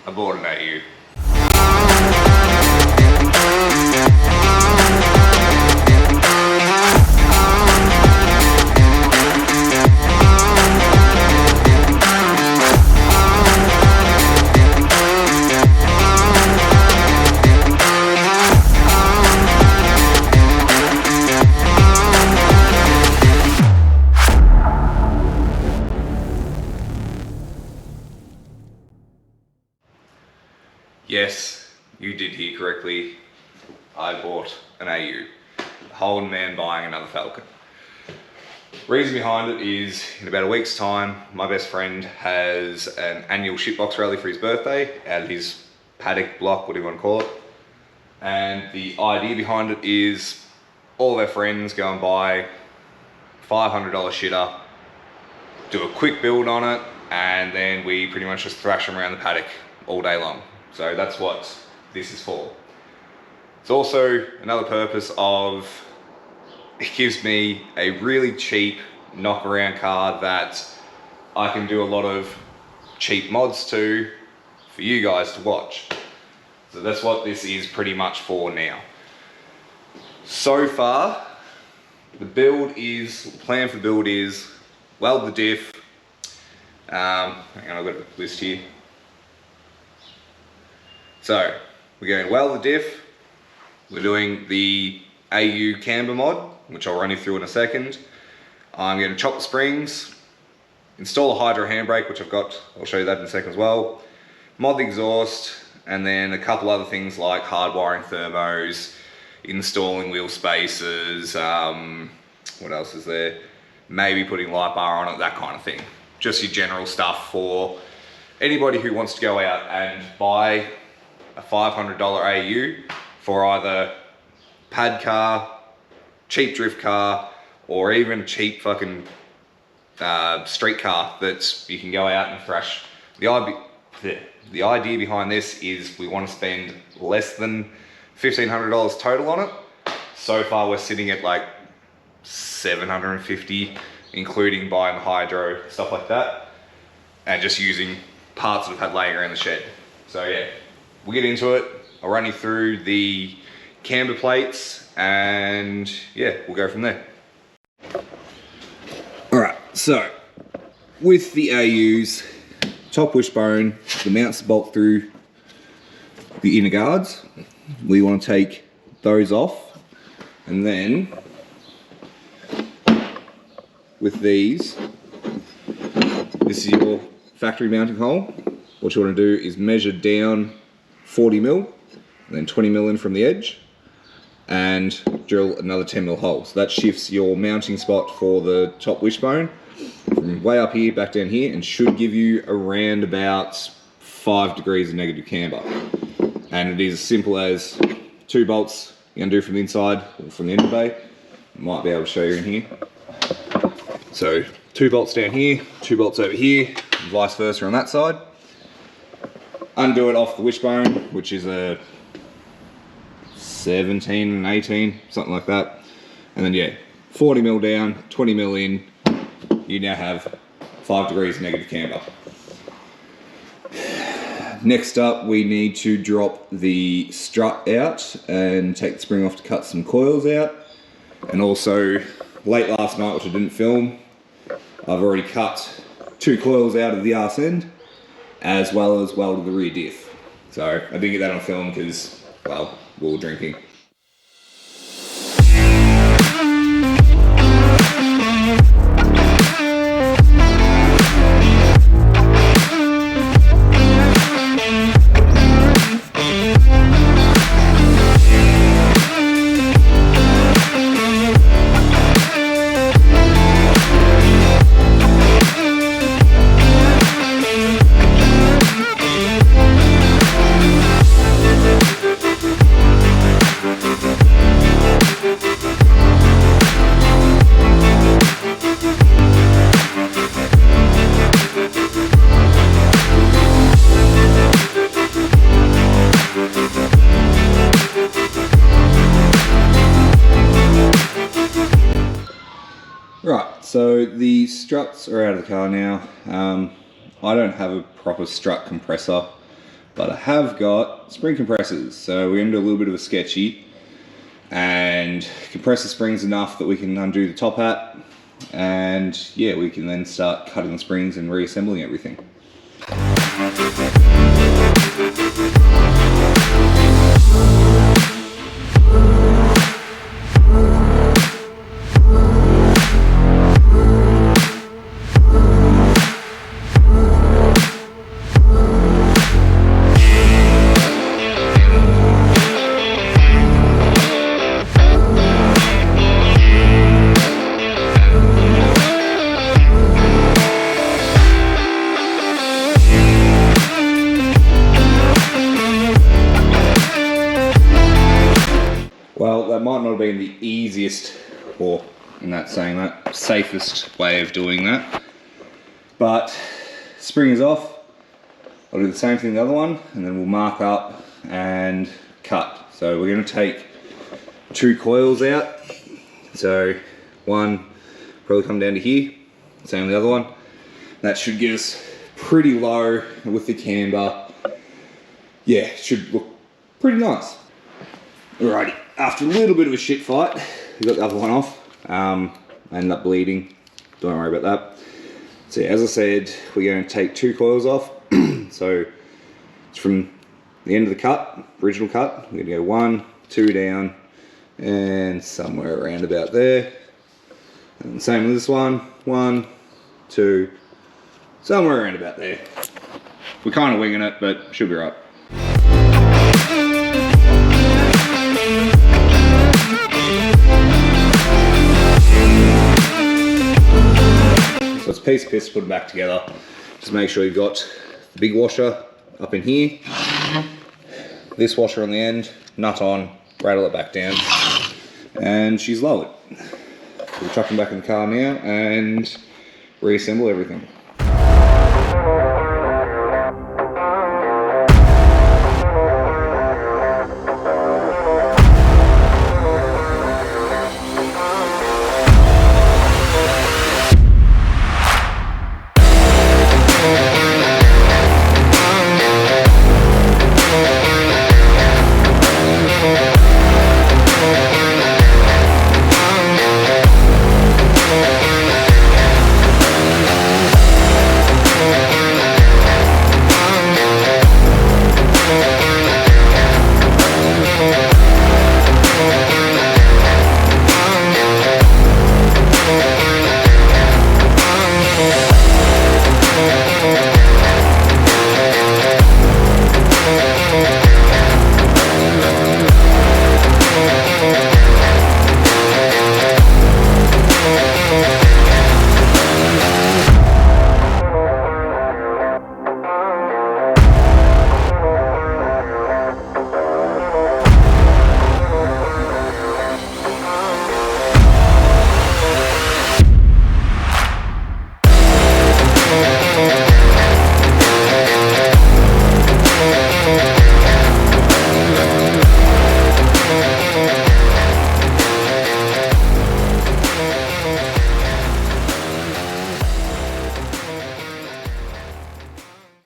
I bought an AU. Yes, you did hear correctly. I bought an AU. A whole man buying another Falcon. Reason behind it is, in about a week's time, my best friend has an annual shitbox rally for his birthday out of his paddock, block, whatever you want to call it. And the idea behind it is all of our friends go and buy $500 shitter, do a quick build on it, and then we pretty much just thrash them around the paddock all day long. So that's what this is for. It's also another purpose of, it gives me a really cheap knock-around car that I can do a lot of cheap mods to for you guys to watch. So that's what this is pretty much for now. So far, the plan for the build is weld the diff. Hang on, I've got a list here. So we're going to weld the diff. We're doing the AU Camber mod, which I'll run you through in a second. I'm going to chop the springs, install a hydro handbrake, which I've got, I'll show you that in a second as well. Mod the exhaust, and then a couple other things like hardwiring thermos, installing wheel spacers, what else is there? Maybe putting light bar on it, that kind of thing. Just your general stuff for anybody who wants to go out and buy a $500 AU for either pad car, cheap drift car, or even a cheap fucking street car that you can go out and thrash. The idea behind this is we want to spend less than $1,500 total on it. So far we're sitting at like $750, including buying the hydro, stuff like that, and just using parts that we've had laying around the shed. So yeah, we'll get into it. I'll run you through the camber plates and yeah, we'll go from there. Alright, so with the AUs, top wishbone, the mounts bolt through the inner guards. We want to take those off, and then with these, this is your factory mounting hole. What you want to do is measure down 40 mil, and then 20 mil in from the edge, and drill another 10 mil hole. So that shifts your mounting spot for the top wishbone from way up here back down here, and should give you around about 5 degrees of negative camber. And it is as simple as 2 bolts you're going to do from the inside or from the end of the bay. Might be able to show you in here. So 2 bolts down here, 2 bolts over here, and vice versa on that side. Undo it off the wishbone, which is a 17 and 18, something like that. And then yeah, 40 mil down, 20 mil in, you now have 5 degrees negative camber. Next up, we need to drop the strut out and take the spring off to cut some coils out. And also, late last night, which I didn't film, I've already cut 2 coils out of the arse end, as well as welded the rear diff. So I didn't get that on film because, well, we were drinking. Right, so the struts are out of the car now. I don't have a proper strut compressor. but I have got spring compressors. So we're going to do a little bit of a sketchy and compress the springs enough that we can undo the top hat, and yeah, we can then start cutting the springs and reassembling everything. Well, that might not have been the easiest, or in that saying that, safest way of doing that. But spring is off. I'll do the same thing the other one, and then we'll mark up and cut. So we're going to take 2 coils out. So one probably come down to here, same with the other one. That should get us pretty low with the camber. Yeah, it should look pretty nice. Alrighty, after a little bit of a shit fight, we got the other one off. I ended up bleeding, don't worry about that. So yeah, as I said, we're going to take 2 coils off. So it's from the end of the cut, original cut, we're going to go 1, 2 down, and somewhere around about there. And same with this one, 1, 2, somewhere around about there. We're kind of winging it, but should be right. So it's a piece of piss to put them back together. Just make sure you've got the big washer up in here, this washer on the end, nut on, rattle it back down, and she's lowered. We'll chuck them back in the car now and reassemble everything.